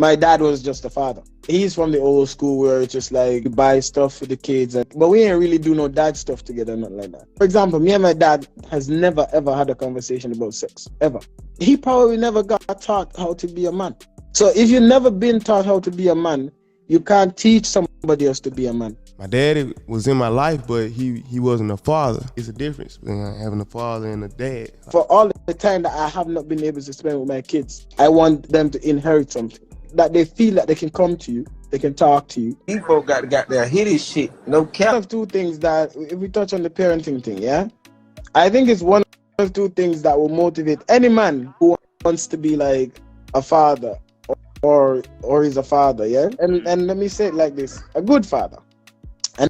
my dad was just a father. He's from the old school where it's just like you buy stuff for the kids, but we ain't really do no dad stuff together, nothing like that. For example, me and my dad has never ever had a conversation about sex, ever. He probably never got taught how to be a man. So if you've never been taught how to be a man, you can't teach somebody else to be a man. My daddy was in my life, but he wasn't a father. It's a difference between having a father and a dad. For all the time that I have not been able to spend with my kids, I want them to inherit something. That they feel that they can come to you, they can talk to you. These folks got their hit his shit, no cap. One of two things that, if we touch on the parenting thing, yeah? I think it's one of two things that will motivate any man who wants to be like a father or is a father, yeah? And let me say it like this, a good father. And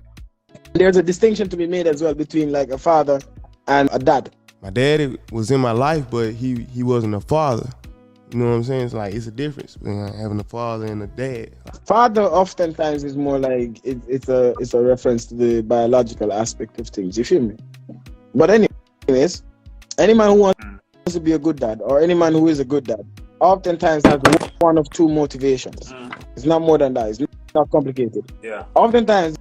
there's a distinction to be made as well between like a father and a dad. My daddy was in my life, but he wasn't a father. You know what I'm saying? It's a difference between having a father and a dad. Father oftentimes is more like it's a reference to the biological aspect of things. You feel me? But anyways, any man who wants to be a good dad or any man who is a good dad oftentimes has one of two motivations. It's not more than that. It's not complicated. Yeah. Oftentimes,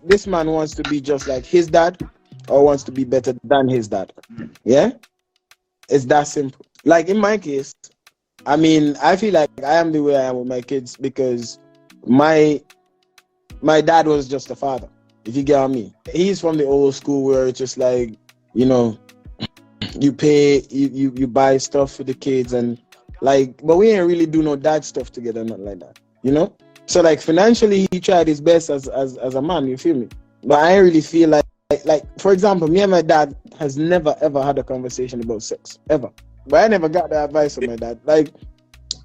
this man wants to be just like his dad or wants to be better than his dad. Yeah? It's that simple. Like in my case, I mean, I feel like I am the way I am with my kids because my dad was just a father, if you get what I mean. He's from the old school where it's just like, you know, you buy stuff for the kids and like, but we ain't really do no dad stuff together, nothing like that, you know? So like financially, he tried his best as a man, you feel me? But I ain't really feel like, for example, me and my dad has never ever had a conversation about sex, ever. But I never got the advice from my dad. Like,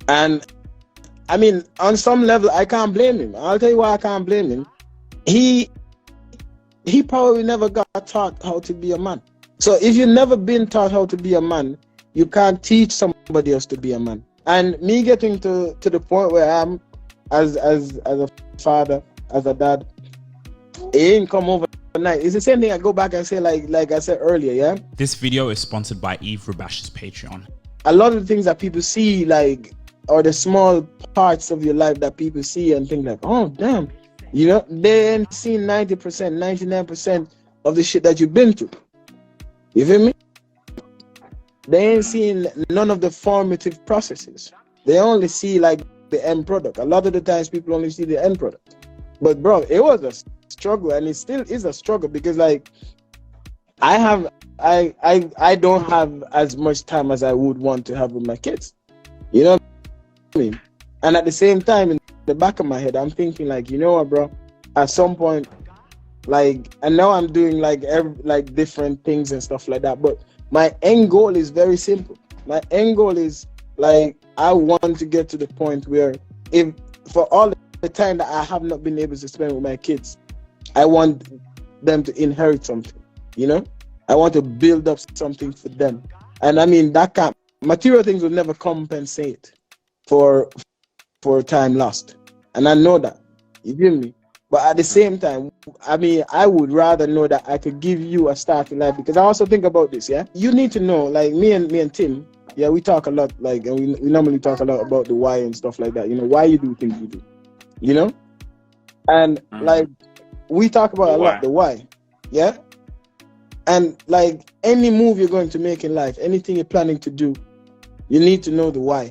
and I mean, on some level, I can't blame him. I'll tell you why I can't blame him. He probably never got taught how to be a man. So if you've never been taught how to be a man, you can't teach somebody else to be a man. And me getting to the point where I am as a father, as a dad, it ain't come overnight. It's the same thing I go back and say like I said earlier, yeah? This video is sponsored by Eve Rubash's Patreon. A lot of the things that people see, like, or the small parts of your life that people see and think like, oh, damn, you know, they ain't seen 90%, 99% of the shit that you've been through. You feel me? They ain't seen none of the formative processes. They only see like the end product. A lot of the times people only see the end product. But bro, it was a struggle and it still is a struggle because like I don't have as much time as I would want to have with my kids. You know what I mean? And at the same time, in the back of my head, I'm thinking like, you know what, bro? At some point, like, and now I'm doing like different things and stuff like that. But my end goal is very simple. My end goal is like, I want to get to the point where if for all the time that I have not been able to spend with my kids, I want them to inherit something, you know? I want to build up something for them. And I mean, that can't, material things will never compensate for time lost. And I know that, you feel me? But at the same time, I mean, I would rather know that I could give you a start in life because I also think about this, yeah? You need to know, like me and Tim, yeah, we talk a lot, like, and we normally talk a lot about the why and stuff like that, you know, why you do things you do, you know? And like, we talk about a lot the why, yeah? And like any move you're going to make in life, anything you're planning to do, you need to know the why.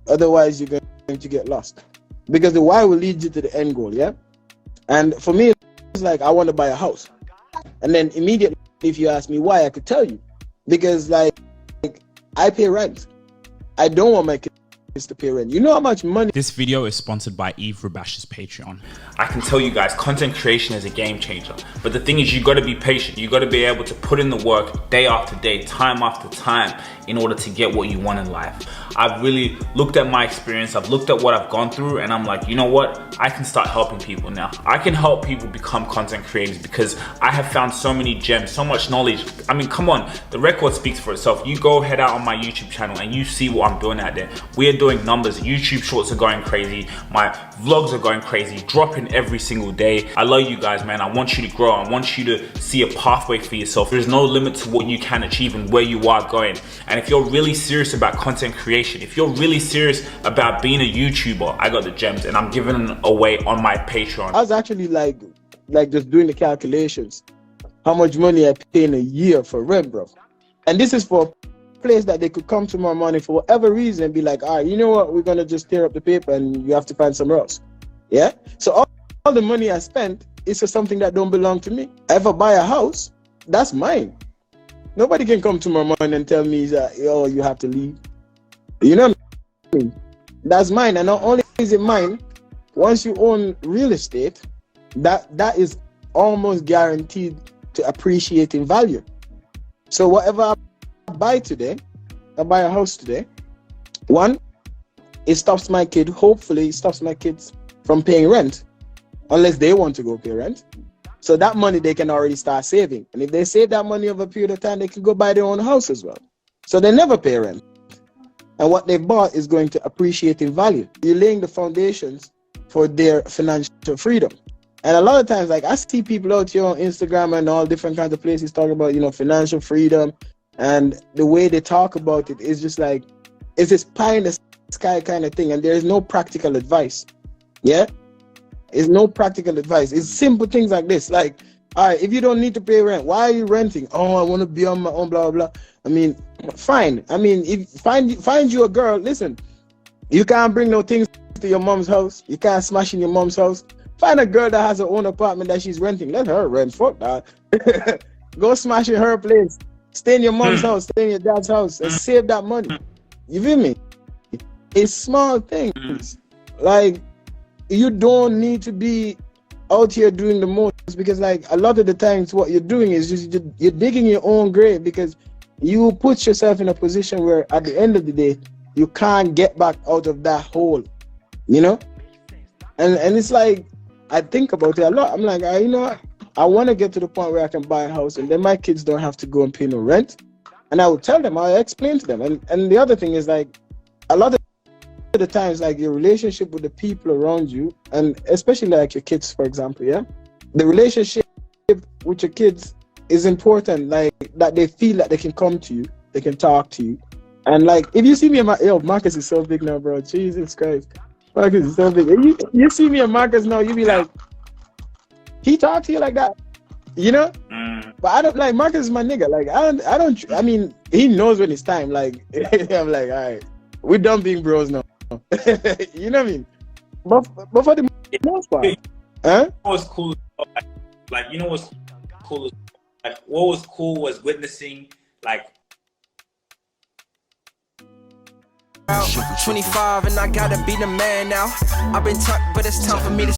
Otherwise, you're going to get lost. Because the why will lead you to the end goal, yeah? And for me, it's like, I want to buy a house. And then immediately, if you ask me why, I could tell you. Because like I pay rent. I don't want my kids to pay rent. You know how much money? This video is sponsored by Eve Rubash's Patreon. I can tell you guys, content creation is a game changer. But the thing is, you got to be patient. You got to be able to put in the work day after day, time after time, in order to get what you want in life. I've really looked at my experience. I've looked at what I've gone through, and I'm like, you know what? I can start helping people now. I can help people become content creators because I have found so many gems, so much knowledge. I mean, come on, the record speaks for itself. You go head out on my YouTube channel and you see what I'm doing out there. We are doing numbers. YouTube shorts are going crazy. My vlogs are going crazy, dropping every single day. I love you guys, man. I want you to grow. I want you to see a pathway for yourself. There's no limit to what you can achieve and where you are going. And if you're really serious about content creation, if you're really serious about being a YouTuber, I got the gems and I'm giving them away on my Patreon. I was actually like just doing the calculations. How much money I pay in a year for rent, bro. And this is for a place that they could come tomorrow morning for whatever reason and be like, all right, you know what, we're gonna just tear up the paper and you have to find somewhere else. Yeah? So all the money I spent is for something that don't belong to me. If I buy a house, that's mine. Nobody can come tomorrow morning and tell me that, oh, you have to leave. You know what I mean? That's mine. And not only is it mine, once you own real estate, that is almost guaranteed to appreciate in value. So whatever I buy today, I buy a house today, one, it stops my kid, hopefully it stops my kids from paying rent, unless they want to go pay rent. So that money they can already start saving. And if they save that money over a period of time, they can go buy their own house as well. So they never pay rent. And what they bought is going to appreciate in value. You're laying the foundations for their financial freedom. And a lot of times, like I see people out here on Instagram and all different kinds of places talking about, you know, financial freedom. And the way they talk about it is just like, it's this pie in the sky kind of thing. And there is no practical advice. Yeah? It's no practical advice. It's simple things like this. Like, all right, if you don't need to pay rent, why are you renting? Oh, I want to be on my own, blah, blah, blah. I mean, fine. I mean, if find you a girl, listen, you can't bring no things to your mom's house. You can't smash in your mom's house. Find a girl that has her own apartment that she's renting. Let her rent. Fuck that. Go smash in her place. Stay in your mom's house. Stay in your dad's house and save that money. You feel me? It's small things. Like, you don't need to be out here doing the most, because like a lot of the times what you're doing is just you're digging your own grave, because you put yourself in a position where at the end of the day you can't get back out of that hole, you know. And it's like, I think about it a lot. I'm like, you know what? I want to get to the point where I can buy a house and then my kids don't have to go and pay no rent. And I would tell them, I explain to them. And the other thing is, like, a lot of the times, like, your relationship with the people around you, and especially like your kids, for example, yeah, the relationship with your kids is important. Like, that they feel that they can come to you, they can talk to you. And like, if you see me in my, Marcus is so big now, bro. Jesus Christ, Marcus is so big. You see me and Marcus now, you be like, he talk to you like that, you know? But I don't, like, Marcus is my nigga. Like, I mean, he knows when it's time. Like, I'm like, all right, we're done being bros now. You know what I mean? But for the most part, huh? What was cool, like, you know what's cool? Like, what was cool was witnessing, like, 25 and I gotta be the man now. I've been tucked, but it's time for me to